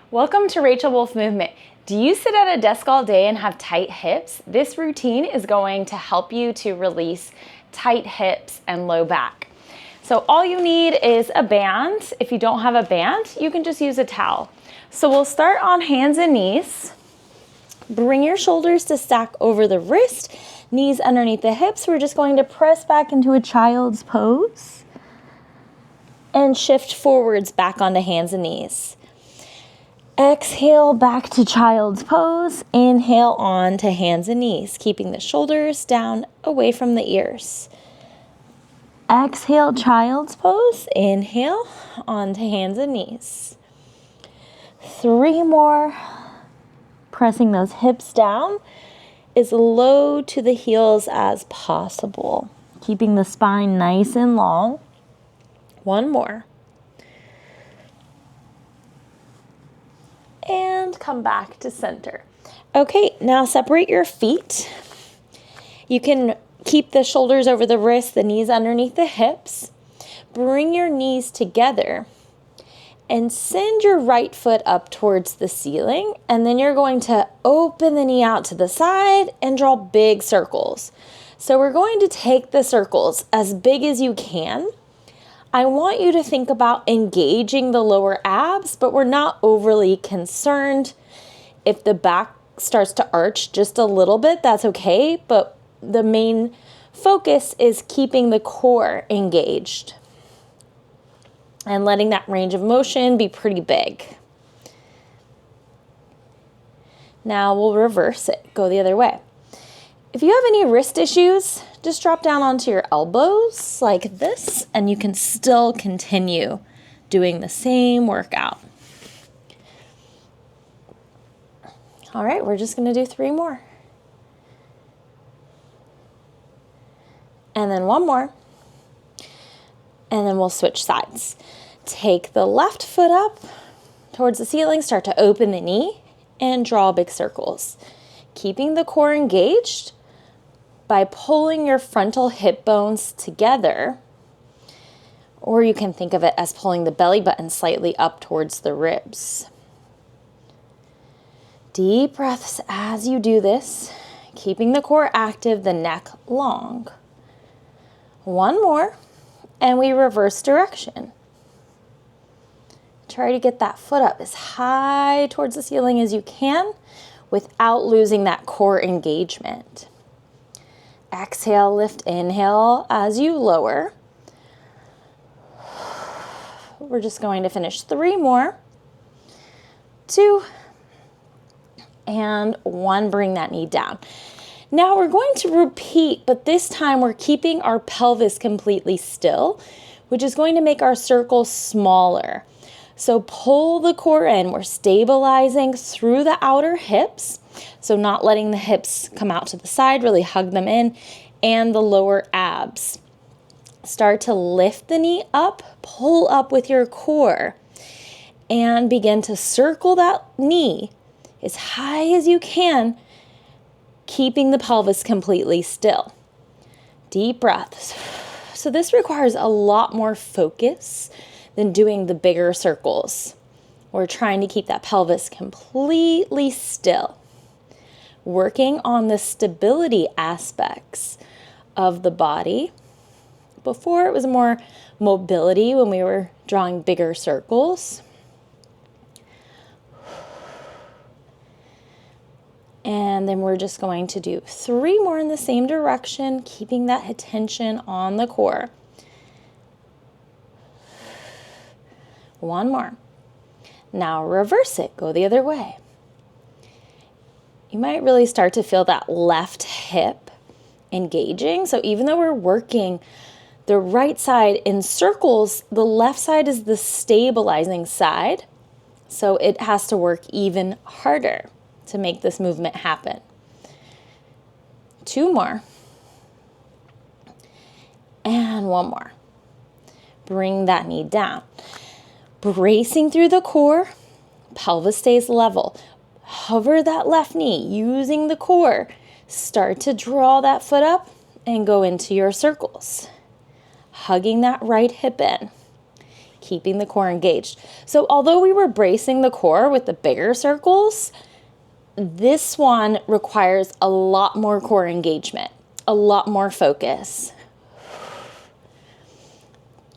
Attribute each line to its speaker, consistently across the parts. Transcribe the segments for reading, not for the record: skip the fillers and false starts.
Speaker 1: Welcome to Rachel Wolf Movement. Do you sit at a desk all day and have tight hips? This routine is going to help you to release tight hips and low back. So all you need is a band. If you don't have a band, you can just use a towel. So we'll start on hands and knees. Bring your shoulders to stack over the wrist, knees underneath the hips. We're just going to press back into a child's pose and shift forwards back onto hands and knees. Exhale back to child's pose. Inhale on to hands and knees, keeping the shoulders down away from the ears. Exhale, child's pose. Inhale on to hands and knees. 3 more. Pressing those hips down as low to the heels as possible, keeping the spine nice and long. 1 more. And come back to center. Okay, now separate your feet. You can keep the shoulders over the wrists, the knees underneath the hips. Bring your knees together and send your right foot up towards the ceiling. And then you're going to open the knee out to the side and draw big circles. So we're going to take the circles as big as you can. I want you to think about engaging the lower abs, but we're not overly concerned. If the back starts to arch just a little bit, that's okay, but the main focus is keeping the core engaged and letting that range of motion be pretty big. Now we'll reverse it, go the other way. If you have any wrist issues, just drop down onto your elbows like this, and you can still continue doing the same workout. All right, we're just going to do 3 more. And then 1 more. And then we'll switch sides. Take the left foot up towards the ceiling, start to open the knee, and draw big circles. Keeping the core engaged by pulling your frontal hip bones together, or you can think of it as pulling the belly button slightly up towards the ribs. Deep breaths as you do this, keeping the core active, the neck long. 1 more, and we reverse direction. Try to get that foot up as high towards the ceiling as you can without losing that core engagement. Exhale, lift, inhale as you lower. We're just going to finish 3 more. 2 and 1. Bring that knee down. Now we're going to repeat, but this time we're keeping our pelvis completely still, which is going to make our circle smaller. So pull the core in. We're stabilizing through the outer hips. So not letting the hips come out to the side, really hug them in, and the lower abs. Start to lift the knee up, pull up with your core, and begin to circle that knee as high as you can, keeping the pelvis completely still. Deep breaths. So this requires a lot more focus than doing the bigger circles. We're trying to keep that pelvis completely still. Working on the stability aspects of the body. Before it was more mobility when we were drawing bigger circles. And then we're just going to do 3 more in the same direction, keeping that attention on the core. 1 more. Now reverse it, go the other way. You might really start to feel that left hip engaging. So even though we're working the right side in circles, the left side is the stabilizing side. So it has to work even harder to make this movement happen. 2 more. And 1 more. Bring that knee down. Bracing through the core, pelvis stays level. Hover that left knee using the core. Start to draw that foot up and go into your circles. Hugging that right hip in. keeping the core engaged. So although we were bracing the core with the bigger circles, this one requires a lot more core engagement, a lot more focus.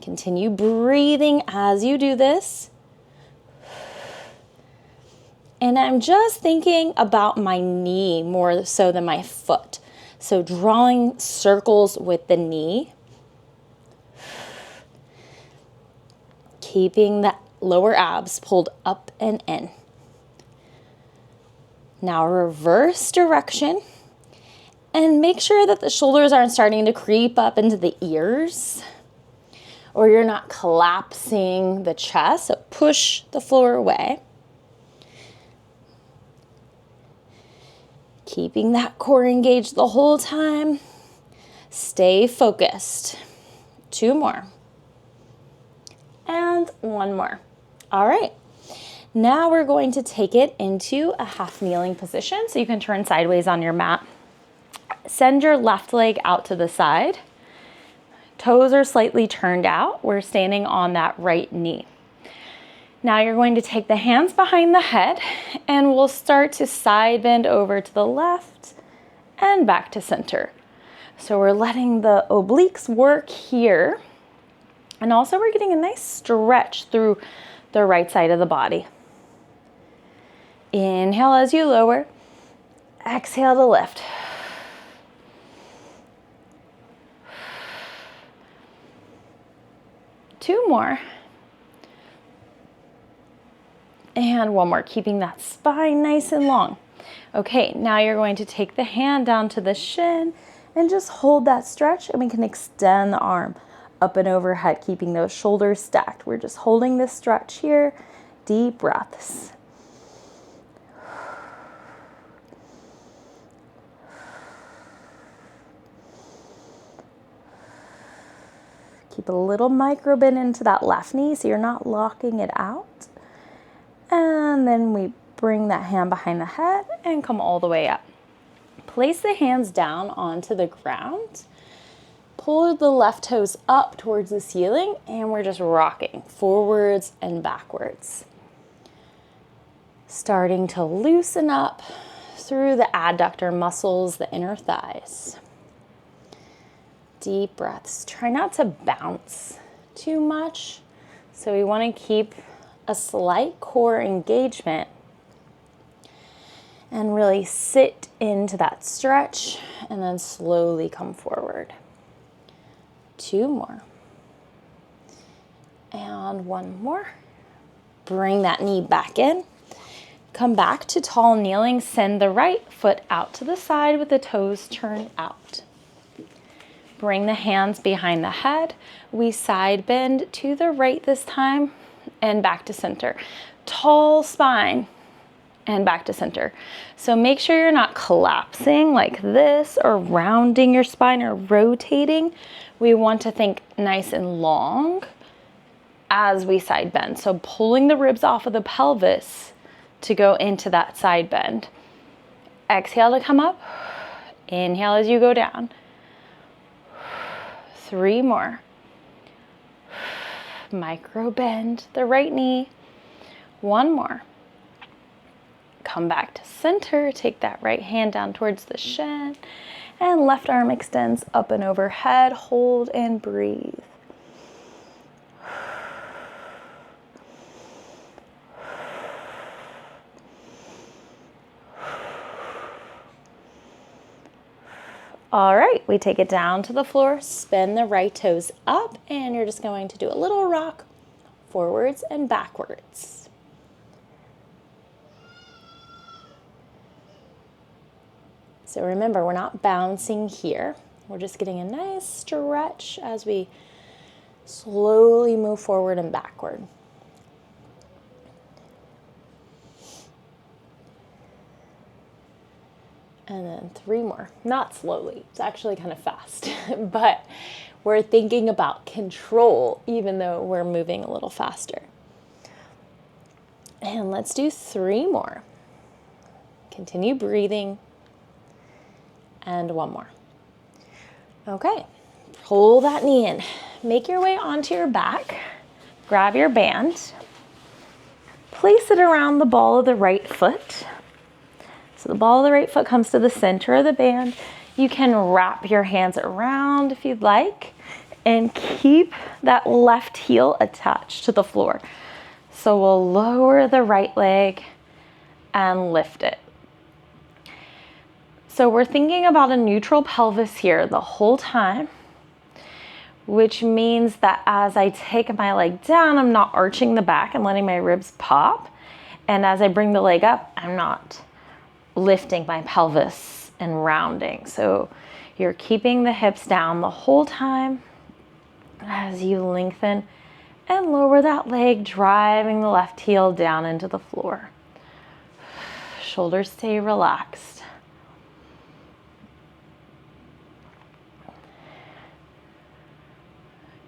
Speaker 1: Continue breathing as you do this. And I'm just thinking about my knee more so than my foot. So drawing circles with the knee. Keeping the lower abs pulled up and in. Now reverse direction. And make sure that the shoulders aren't starting to creep up into the ears. Or you're not collapsing the chest. So push the floor away. Keeping that core engaged the whole time. Stay focused. 2 more. And 1 more. All right. Now we're going to take it into a half kneeling position. So you can turn sideways on your mat. Send your left leg out to the side. Toes are slightly turned out. We're standing on that right knee. Now you're going to take the hands behind the head and we'll start to side bend over to the left and back to center. So we're letting the obliques work here. And also we're getting a nice stretch through the right side of the body. Inhale as you lower. Exhale to lift. Two more. And 1 more, keeping that spine nice and long. Okay, now you're going to take the hand down to the shin and just hold that stretch, and we can extend the arm up and overhead, keeping those shoulders stacked. We're just holding this stretch here. Deep breaths. Keep a little micro bend into that left knee so you're not locking it out. And then we bring that hand behind the head and come all the way up. Place the hands down onto the ground. Pull the left toes up towards the ceiling and we're just rocking forwards and backwards. Starting to loosen up through the adductor muscles, the inner thighs. Deep breaths. Try not to bounce too much. So we want to keep a slight core engagement and really sit into that stretch and then slowly come forward. 2 more. And 1 more. Bring that knee back in. Come back to tall kneeling. Send the right foot out to the side with the toes turned out. Bring the hands behind the head. We side bend to the right this time and back to center. Tall spine and back to center. So make sure you're not collapsing like this or rounding your spine or rotating. We want to think nice and long as we side bend. So pulling the ribs off of the pelvis to go into that side bend. Exhale to come up. Inhale as you go down. 3 more. Micro bend the right knee. 1 more. Come back to center. Take that right hand down towards the shin. And left arm extends up and overhead. Hold and breathe. All right, we take it down to the floor, spin the right toes up, and you're just going to do a little rock forwards and backwards. So remember, we're not bouncing here. We're just getting a nice stretch as we slowly move forward and backward. And then 3 more, not slowly, it's actually kind of fast, but we're thinking about control even though we're moving a little faster. And let's do 3 more. Continue breathing. And 1 more. Okay, pull that knee in. Make your way onto your back. grab your band, place it around the ball of the right foot. So the ball of the right foot comes to the center of the band. You can wrap your hands around if you'd like and keep that left heel attached to the floor. So we'll lower the right leg and lift it. So we're thinking about a neutral pelvis here the whole time, which means that as I take my leg down, I'm not arching the back and letting my ribs pop. And as I bring the leg up, I'm not lifting my pelvis and rounding. So you're keeping the hips down the whole time as you lengthen and lower that leg, driving the left heel down into the floor. Shoulders stay relaxed.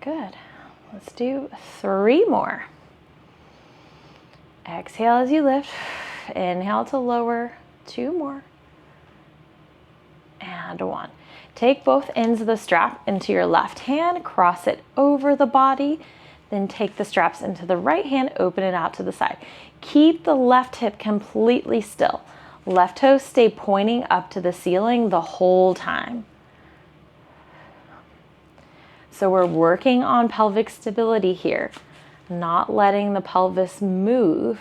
Speaker 1: Good. Let's do 3 more. Exhale as you lift. Inhale to lower. 2 more. And 1. Take both ends of the strap into your left hand, cross it over the body, then take the straps into the right hand, open it out to the side. Keep the left hip completely still. Left toes stay pointing up to the ceiling the whole time. So we're working on pelvic stability here, not letting the pelvis move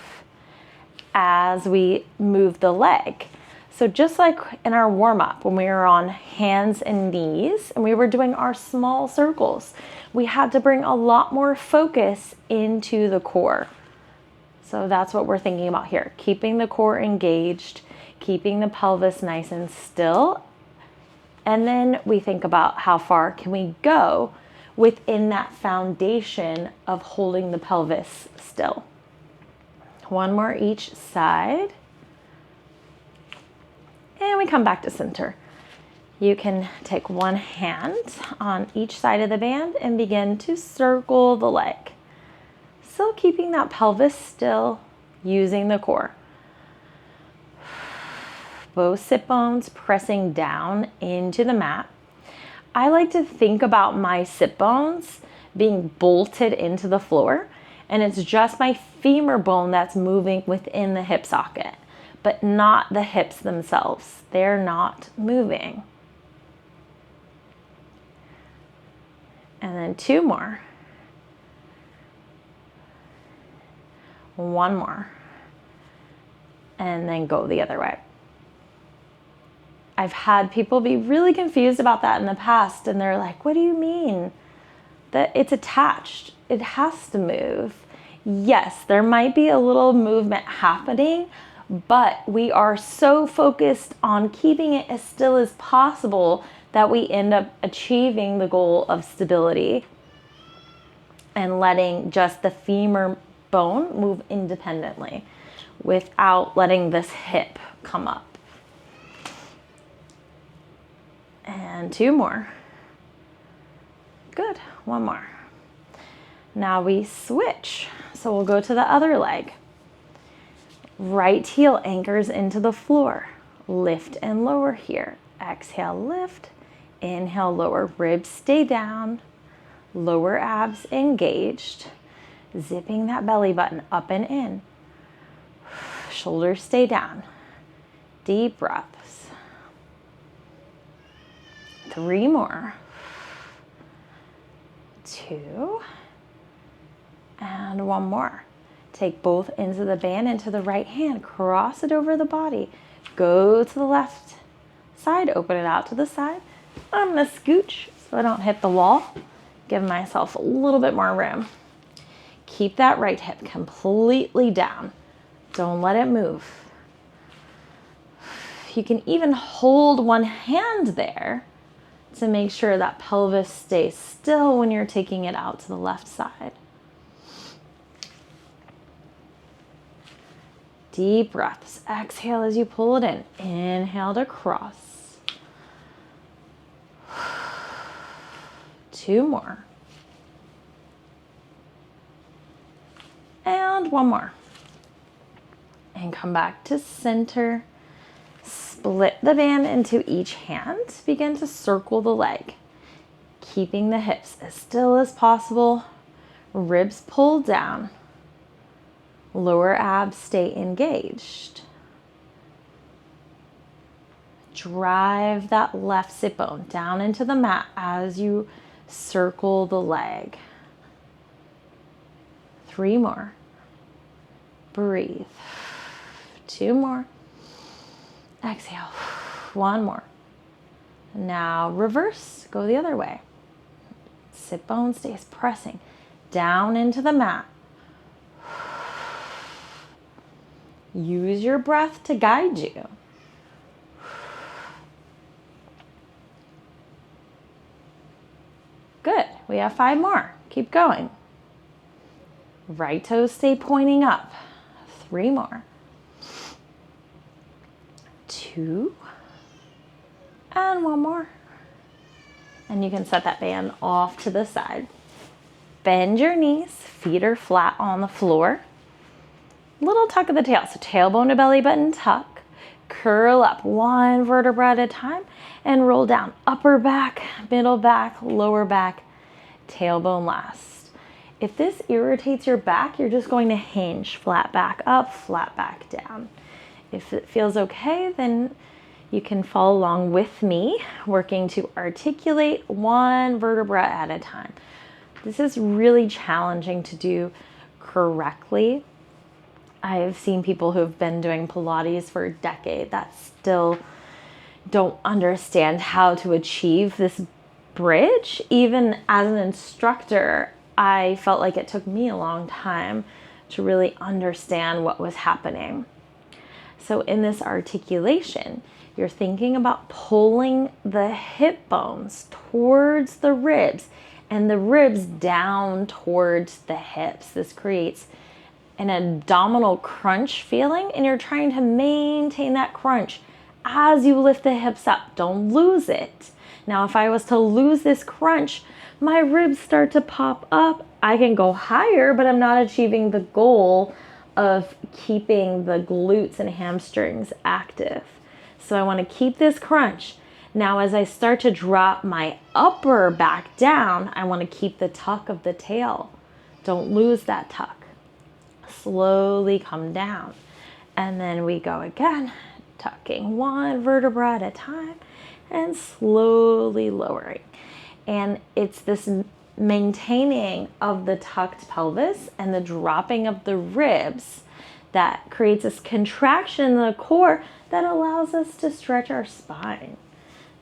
Speaker 1: as we move the leg. So just like in our warm-up when we were on hands and knees and we were doing our small circles, we had to bring a lot more focus into the core. So that's what we're thinking about here, keeping the core engaged, keeping the pelvis nice and still. And then we think about how far can we go within that foundation of holding the pelvis still. 1 more each side. And we come back to center. You can take one hand on each side of the band and begin to circle the leg. Still keeping that pelvis still, using the core. Both sit bones pressing down into the mat. I like to think about my sit bones being bolted into the floor, and it's just my femur bone that's moving within the hip socket, but not the hips themselves. They're not moving. And then 2 more. 1 more. And then go the other way. I've had people be really confused about that in the past, and they're like, what do you mean? That it's attached. It has to move. Yes, there might be a little movement happening, but we are so focused on keeping it as still as possible that we end up achieving the goal of stability and letting just the femur bone move independently without letting this hip come up. And 2 more. Good. 1 more. Now we switch. So we'll go to the other leg. Right heel anchors into the floor. Lift and lower here. Exhale, lift. Inhale, lower. Ribs stay down. Lower abs engaged. Zipping that belly button up and in. Shoulders stay down. Deep breaths. 3 more. 2. And 1 more. Take both ends of the band into the right hand. Cross it over the body. Go to the left side. Open it out to the side. I'm going to scooch so I don't hit the wall. Give myself a little bit more room. Keep that right hip completely down. Don't let it move. You can even hold one hand there to make sure that pelvis stays still when you're taking it out to the left side. Deep breaths. Exhale as you pull it in. Inhale to cross. 2 more. And 1 more. And come back to center. Split the band into each hand. Begin to circle the leg. Keeping the hips as still as possible. Ribs pull down. Lower abs stay engaged. Drive that left sit bone down into the mat as you circle the leg. 3 more. Breathe. 2 more. Exhale. 1 more. Now reverse, go the other way. Sit bone stays pressing down into the mat. Use your breath to guide you. Good, we have 5 more. Keep going. Right toes stay pointing up. 3 more. 2. And 1 more. And you can set that band off to the side. Bend your knees, feet are flat on the floor. Little tuck of the tail, so tailbone to belly button tuck. Curl up 1 vertebra at a time and roll down. Upper back, middle back, lower back, tailbone last. If this irritates your back, you're just going to hinge, flat back up, flat back down. If it feels okay, then you can follow along with me, working to articulate 1 vertebra at a time. This is really challenging to do correctly. I've seen people who have been doing Pilates for a decade that still don't understand how to achieve this bridge. Even as an instructor, I felt like it took me a long time to really understand what was happening. So in this articulation, you're thinking about pulling the hip bones towards the ribs and the ribs down towards the hips. This creates an abdominal crunch feeling, and you're trying to maintain that crunch as you lift the hips up. Don't lose it. Now, if I was to lose this crunch, my ribs start to pop up. I can go higher, but I'm not achieving the goal of keeping the glutes and hamstrings active. So I want to keep this crunch. Now, as I start to drop my upper back down, I want to keep the tuck of the tail. Don't lose that tuck. Slowly come down. And then we go again, tucking 1 vertebra at a time and slowly lowering. And it's this maintaining of the tucked pelvis and the dropping of the ribs that creates this contraction in the core that allows us to stretch our spine,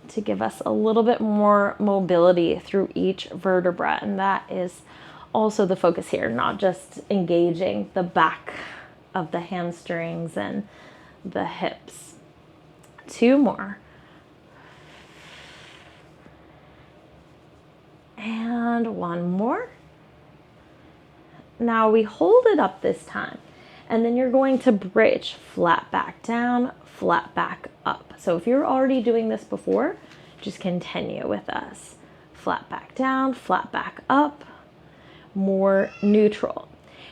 Speaker 1: to give us a little bit more mobility through each vertebra. And that is also the focus here, not just engaging the back of the hamstrings and the hips. 2 more. And 1 more. Now we hold it up this time, and then you're going to bridge flat back down, flat back up. So if you're already doing this before, just continue with us. Flat back down, flat back up, more neutral.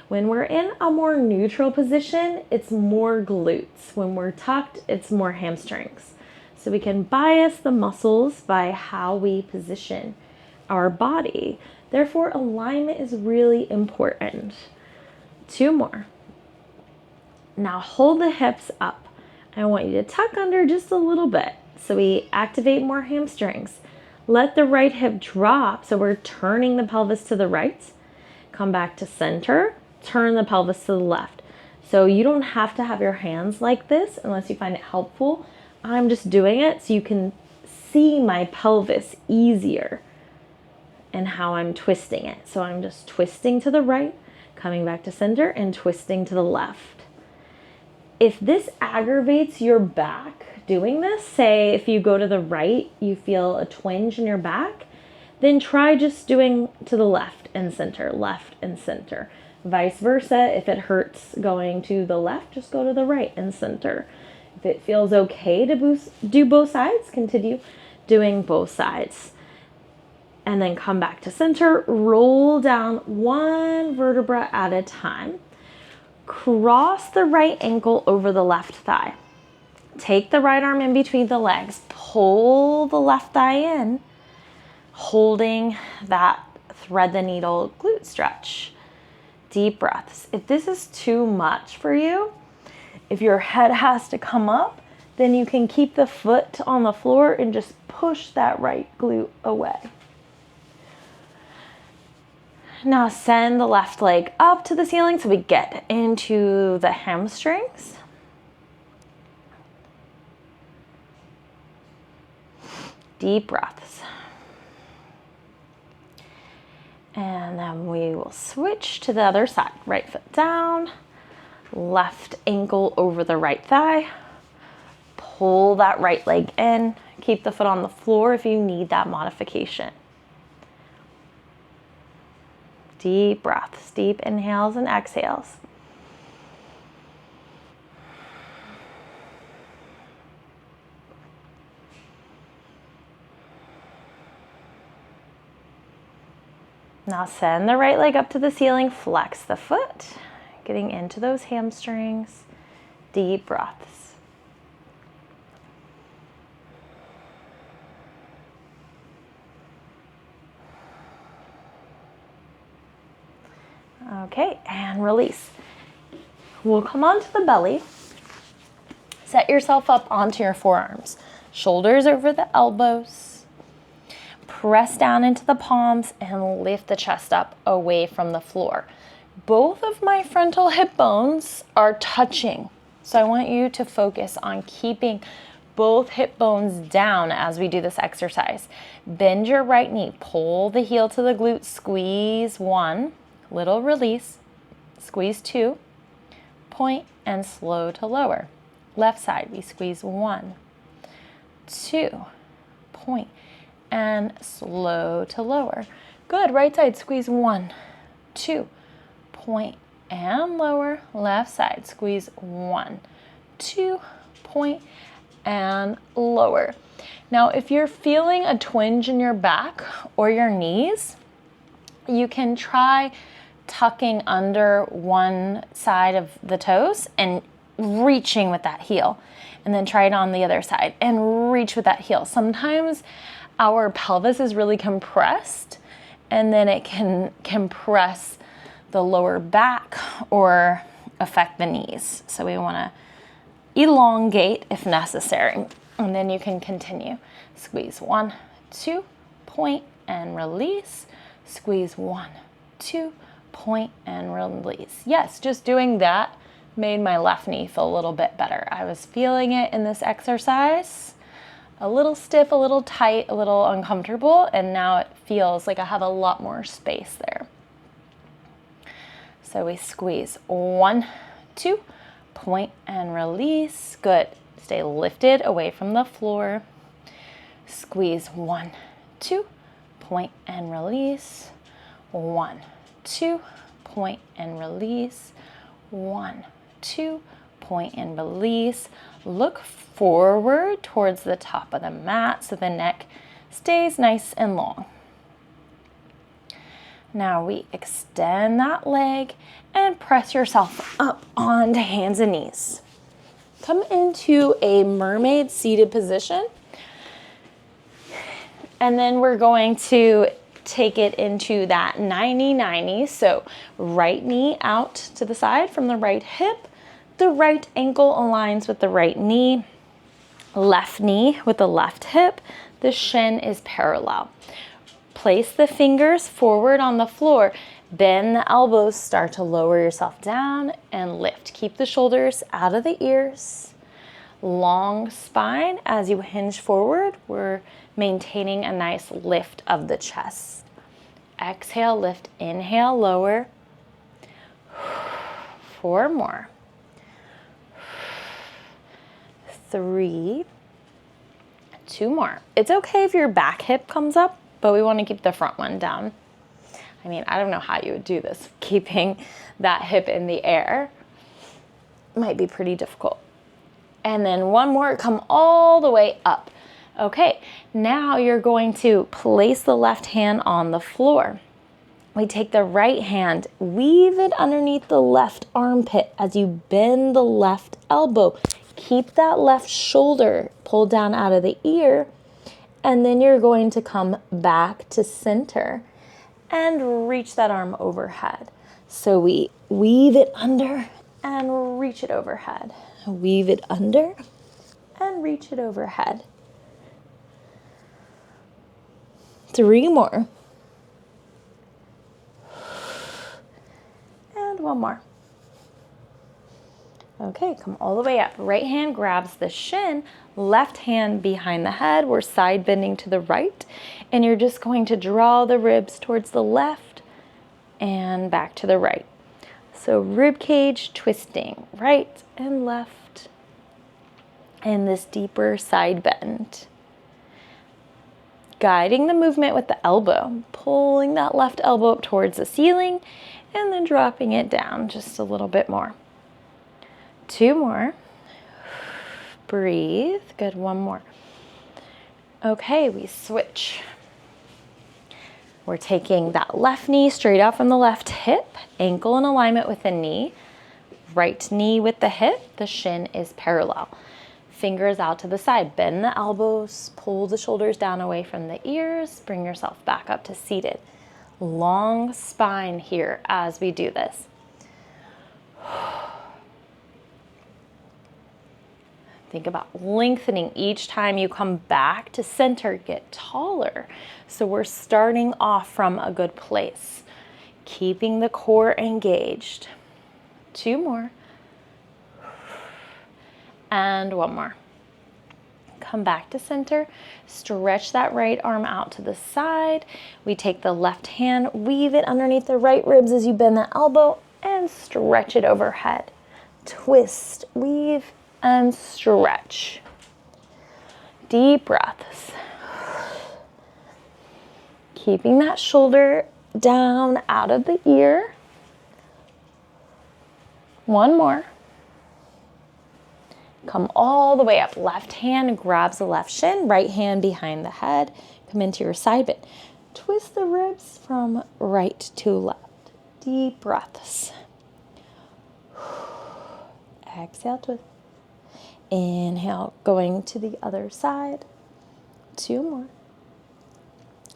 Speaker 1: When we're in a more neutral position, it's more glutes. When we're tucked, it's more hamstrings. So we can bias the muscles by how we position our body. Therefore, alignment is really important. 2 more. Now hold the hips up. I want you to tuck under just a little bit so we activate more hamstrings. Let the right hip drop, so we're turning the pelvis to the right. Come back to center, turn the pelvis to the left. So you don't have to have your hands like this unless you find it helpful. I'm just doing it so you can see my pelvis easier and how I'm twisting it. So I'm just twisting to the right, coming back to center, and twisting to the left. If this aggravates your back doing this, say if you go to the right, you feel a twinge in your back, then try just doing to the left and center, left and center. Vice versa, if it hurts going to the left, just go to the right and center. If it feels okay to do both sides, continue doing both sides. And then come back to center, roll down 1 vertebra at a time. Cross the right ankle over the left thigh. Take the right arm in between the legs, pull the left thigh in, holding that thread the needle glute stretch. Deep breaths. If this is too much for you, if your head has to come up, then you can keep the foot on the floor and just push that right glute away. Now send the left leg up to the ceiling so we get into the hamstrings. Deep breaths. And then we will switch to the other side. Right foot down, left ankle over the right thigh. Pull that right leg in. Keep the foot on the floor if you need that modification. Deep breaths, deep inhales and exhales. Now send the right leg up to the ceiling, flex the foot, getting into those hamstrings. Deep breaths. Okay, and release. We'll come onto the belly. Set yourself up onto your forearms. Shoulders over the elbows. Press down into the palms and lift the chest up away from the floor. Both of my frontal hip bones are touching. So I want you to focus on keeping both hip bones down as we do this exercise. Bend your right knee, pull the heel to the glute, squeeze 1, little release, squeeze 2, point and slow to lower. Left side, we squeeze 1, 2, point and slow to lower. Good, right side, squeeze 1, 2, point and lower. Left side, squeeze 1, 2, point and lower. Now, if you're feeling a twinge in your back or your knees, you can try tucking under one side of the toes and reaching with that heel, and then try it on the other side and reach with that heel. Sometimes our pelvis is really compressed, and then it can compress the lower back or affect the knees. So we want to elongate if necessary, and then you can continue. Squeeze 1, 2, point and release. Squeeze 1, 2, point and release. Yes, just doing that made my left knee feel a little bit better. I was feeling it in this exercise, a little stiff, a little tight, a little uncomfortable, and now it feels like I have a lot more space there. So we squeeze 1, 2, point and release. Good. Stay lifted away from the floor. Squeeze 1, 2, point and release. 1, 2, point and release. 1, 2, point and release. Look forward towards the top of the mat so the neck stays nice and long. Now we extend that leg and press yourself up onto hands and knees. Come into a mermaid seated position. And then we're going to take it into that 90-90. So right knee out to the side from the right hip. The right ankle aligns with the right knee. Left knee with the left hip. The shin is parallel. Place the fingers forward on the floor. Bend the elbows, start to lower yourself down and lift. Keep the shoulders out of the ears. Long spine as you hinge forward. We're maintaining a nice lift of the chest. Exhale, lift, inhale, lower. 4 more. 3, 2 more. It's okay if your back hip comes up, but we want to keep the front one down. I mean, I don't know how you would do this. Keeping that hip in the air might be pretty difficult. And then 1 more, come all the way up. Okay, now you're going to place the left hand on the floor. We take the right hand, weave it underneath the left armpit as you bend the left elbow. Keep that left shoulder pulled down out of the ear, and then you're going to come back to center and reach that arm overhead. So we weave it under and reach it overhead. Weave it under and reach it overhead. 3 more. And 1 more. Okay, come all the way up. Right hand grabs the shin, left hand behind the head. We're side bending to the right, and you're just going to draw the ribs towards the left and back to the right. So rib cage twisting right and left, and this deeper side bend. Guiding the movement with the elbow, pulling that left elbow up towards the ceiling, and then dropping it down just a little bit more. 2 more. Breathe. Good. 1 more. Okay, we switch. We're taking that left knee straight out from the left hip, ankle in alignment with the knee, right knee with the hip, the shin is parallel. Fingers out to the side, bend the elbows, pull the shoulders down away from the ears, bring yourself back up to seated. Long spine here as we do this. Think about lengthening each time you come back to center, get taller. So we're starting off from a good place, keeping the core engaged. 2 more. And 1 more. Come back to center, stretch that right arm out to the side. We take the left hand, weave it underneath the right ribs as you bend the elbow and stretch it overhead. Twist, weave, and stretch. Deep breaths. Keeping that shoulder down out of the ear. 1 more. Come all the way up. Left hand grabs the left shin, right hand behind the head. Come into your side bend. Twist the ribs from right to left. Deep breaths. Exhale, twist. Inhale, going to the other side. 2 more.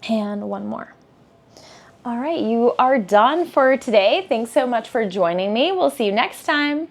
Speaker 1: And 1 more. All right, you are done for today. Thanks so much for joining me. We'll see you next time.